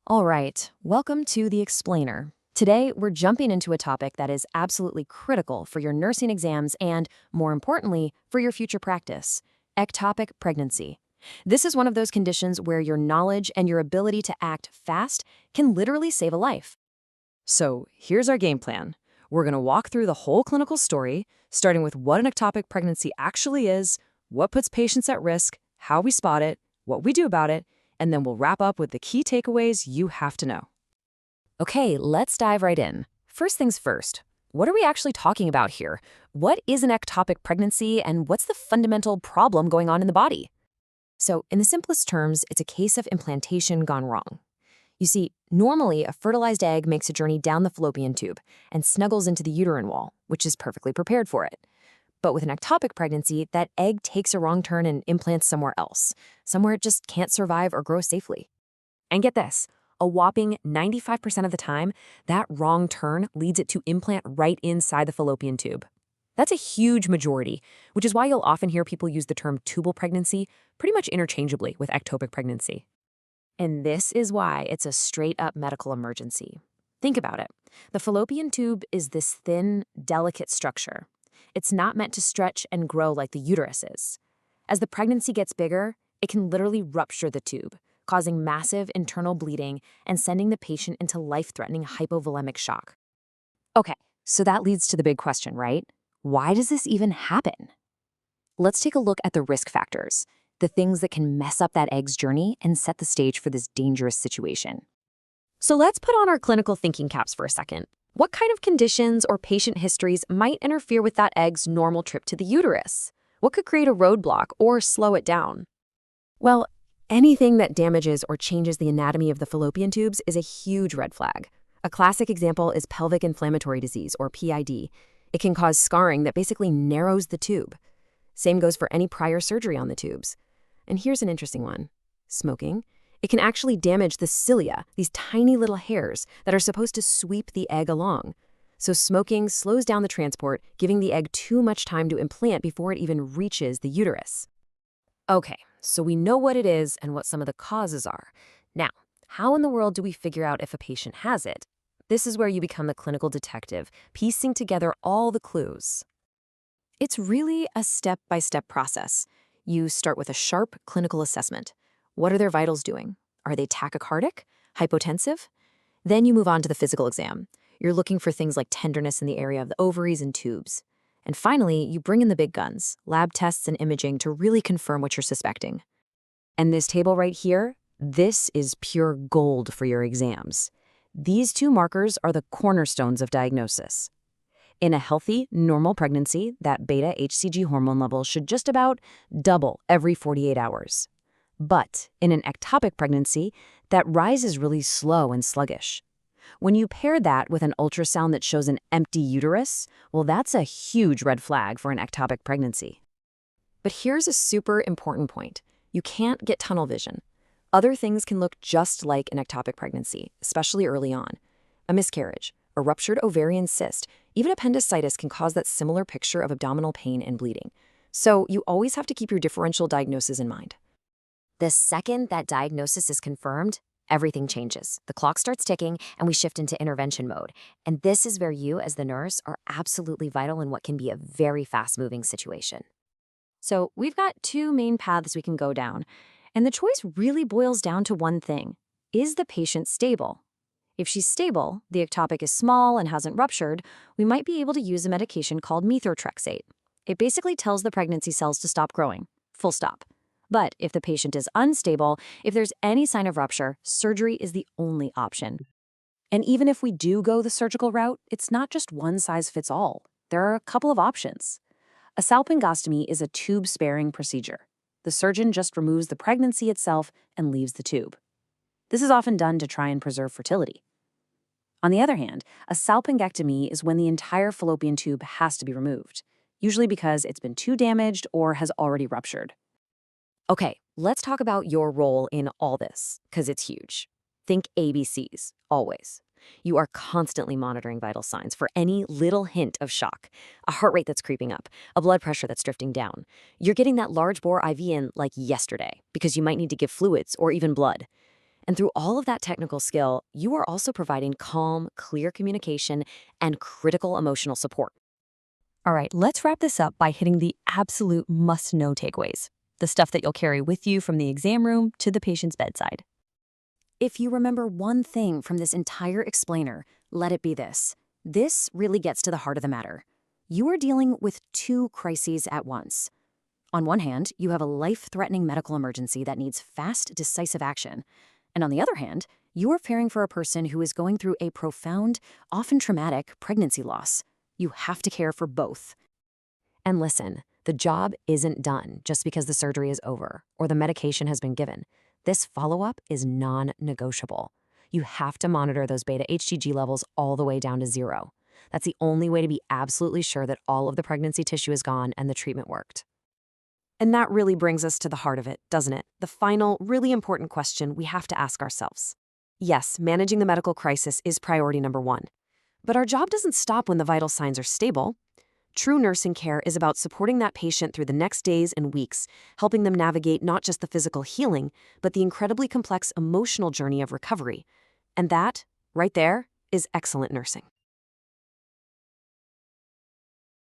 All right, welcome to The Explainer. Today, we're jumping into a topic that is absolutely critical for your nursing exams and, more importantly, for your future practice: ectopic pregnancy. This is one of those conditions where your knowledge and your ability to act fast can literally save a life. So, here's our game plan. We're going to walk through the whole clinical story, starting with what an ectopic pregnancy actually is, what puts patients at risk, how we spot it, what we do about it, and then we'll wrap up with the key takeaways you have to know. Okay, let's dive right in. First things first, what are we actually talking about here? What is an ectopic pregnancy, and what's the fundamental problem going on in the body? So, in the simplest terms, it's a case of implantation gone wrong. You see, normally a fertilized egg makes a journey down the fallopian tube and snuggles into the uterine wall, which is perfectly prepared for it. But with an ectopic pregnancy, that egg takes a wrong turn and implants somewhere else, somewhere it just can't survive or grow safely. And get this, a whopping 95% of the time, that wrong turn leads it to implant right inside the fallopian tube. That's a huge majority, which is why you'll often hear people use the term tubal pregnancy pretty much interchangeably with ectopic pregnancy. And this is why it's a straight-up medical emergency. Think about it. The fallopian tube is this thin, delicate structure. It's not meant to stretch and grow like the uterus is. As the pregnancy gets bigger, it can literally rupture the tube, causing massive internal bleeding and sending the patient into life-threatening hypovolemic shock. Okay, so that leads to the big question, right? Why does this even happen? Let's take a look at the risk factors, the things that can mess up that egg's journey and set the stage for this dangerous situation. So let's put on our clinical thinking caps for a second. What kind of conditions or patient histories might interfere with that egg's normal trip to the uterus? What could create a roadblock or slow it down? Well, anything that damages or changes the anatomy of the fallopian tubes is a huge red flag. A classic example is pelvic inflammatory disease, or PID. It can cause scarring that basically narrows the tube. Same goes for any prior surgery on the tubes. And here's an interesting one: smoking. It can actually damage the cilia, these tiny little hairs that are supposed to sweep the egg along. So smoking slows down the transport, giving the egg too much time to implant before it even reaches the uterus. Okay, so we know what it is and what some of the causes are. Now, how in the world do we figure out if a patient has it? This is where you become the clinical detective, piecing together all the clues. It's really a step-by-step process. You start with a sharp clinical assessment. What are their vitals doing? Are they tachycardic? Hypotensive? Then you move on to the physical exam. You're looking for things like tenderness in the area of the ovaries and tubes. And finally, you bring in the big guns, lab tests and imaging to really confirm what you're suspecting. And this table right here, this is pure gold for your exams. These two markers are the cornerstones of diagnosis. In a healthy, normal pregnancy, that beta-HCG hormone level should just about double every 48 hours. But in an ectopic pregnancy, that rise is really slow and sluggish. When you pair that with an ultrasound that shows an empty uterus, well, that's a huge red flag for an ectopic pregnancy. But here's a super important point. You can't get tunnel vision. Other things can look just like an ectopic pregnancy, especially early on. A miscarriage, a ruptured ovarian cyst, even appendicitis can cause that similar picture of abdominal pain and bleeding. So you always have to keep your differential diagnosis in mind. The second that diagnosis is confirmed, everything changes. The clock starts ticking and we shift into intervention mode. And this is where you, as the nurse, are absolutely vital in what can be a very fast-moving situation. So we've got two main paths we can go down. And the choice really boils down to one thing: is the patient stable? If she's stable, the ectopic is small and hasn't ruptured, we might be able to use a medication called methotrexate. It basically tells the pregnancy cells to stop growing. Full stop. But if the patient is unstable, if there's any sign of rupture, surgery is the only option. And even if we do go the surgical route, it's not just one size fits all. There are a couple of options. A salpingostomy is a tube-sparing procedure. The surgeon just removes the pregnancy itself and leaves the tube. This is often done to try and preserve fertility. On the other hand, a salpingectomy is when the entire fallopian tube has to be removed, usually because it's been too damaged or has already ruptured. Okay, let's talk about your role in all this, because it's huge. Think ABCs, always. You are constantly monitoring vital signs for any little hint of shock, a heart rate that's creeping up, a blood pressure that's drifting down. You're getting that large bore IV in like yesterday, because you might need to give fluids or even blood. And through all of that technical skill, you are also providing calm, clear communication and critical emotional support. All right, let's wrap this up by hitting the absolute must-know takeaways, the stuff that you'll carry with you from the exam room to the patient's bedside. If you remember one thing from this entire explainer, let it be this. This really gets to the heart of the matter. You are dealing with two crises at once. On one hand, you have a life-threatening medical emergency that needs fast, decisive action. And on the other hand, you are caring for a person who is going through a profound, often traumatic pregnancy loss. You have to care for both. And listen, the job isn't done just because the surgery is over or the medication has been given. This follow-up is non-negotiable. You have to monitor those beta-HCG levels all the way down to 0. That's the only way to be absolutely sure that all of the pregnancy tissue is gone and the treatment worked. And that really brings us to the heart of it, doesn't it? The final, really important question we have to ask ourselves. Yes, managing the medical crisis is priority number 1. But our job doesn't stop when the vital signs are stable. True nursing care is about supporting that patient through the next days and weeks, helping them navigate not just the physical healing, but the incredibly complex emotional journey of recovery. And that, right there, is excellent nursing.